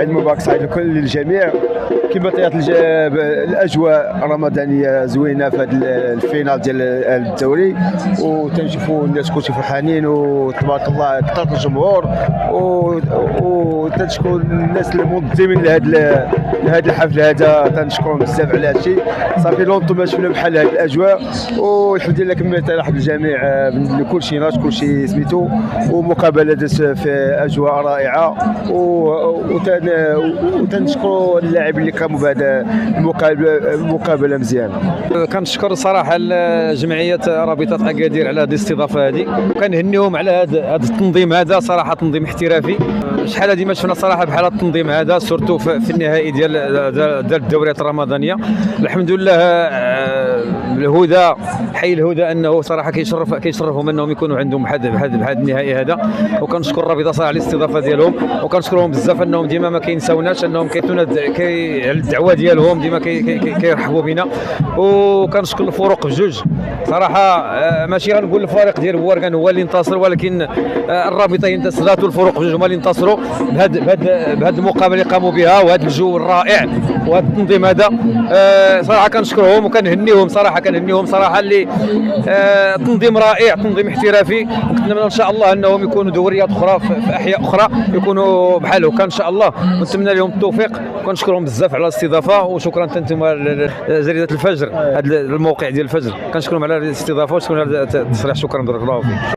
عيد مبارك سعيد لكل الجميع. كما طيات الاجواء الرمضانيه زوينه في هذا الفينال ديال الدوري، وتنشوفوا الناس كلشي فرحانين وتبارك الله كثرة الجمهور، وتنشكر الناس المنظمين لهذا الحفل هذا، تنشكرهم بزاف على هذا الشيء. صافي لونطو ما شفنا بحال هذه الاجواء، والحمد لله كملت على حد الجميع كلشي ناض كلشي سميتو، ومقابله دازت في اجواء رائعه، وتنشكروا اللاعبين اللي قاموا بهذا المقابله مزيانه. كنشكر صراحه جمعيه رابطه اكادير على هذه الاستضافه هذه، وكنهنيهم على هذا التنظيم هذا، صراحه تنظيم احترافي. شحال هذه ما شفنا صراحه بحال التنظيم هذا، سورتو في النهائي ديال الدوريات الرمضانيه. الحمد لله الهدى، حي الهدى، انه صراحه كيشرفهم انهم يكونوا عندهم بهذا النهائي هذا، وكنشكر الرابطه صراحه على الاستضافه ديالهم، وكنشكرهم بزاف انهم ديما ما كينساوناش، انهم كيعطيونا على الدعوه ديالهم، ديما كيرحبوا بنا. وكنشكر الفروق بجوج صراحه، ماشي غنقول الفريق ديال بواركان هو اللي انتصر، ولكن الرابطه هي انتصرت، والفروق بجوج هما اللي انتصروا بهذه المقابله اللي قاموا بها، وهذا الجو الرائع وهذا التنظيم هذا. صراحه كنشكرهم وكنهنيهم صراحه اللي تنظيم رائع، تنظيم احترافي. ونتمنى ان شاء الله انهم يكونوا دوريات اخرى في احياء اخرى يكونوا بحال هكا ان شاء الله، ونتمنى لهم التوفيق. كنشكرهم بزاف على الاستضافه، وشكرا انتم جريده الفجر، هذا الموقع ديال الفجر، كنشكرهم على الاستضافه وشكرا على التصريح. شكرا بارك الله فيك.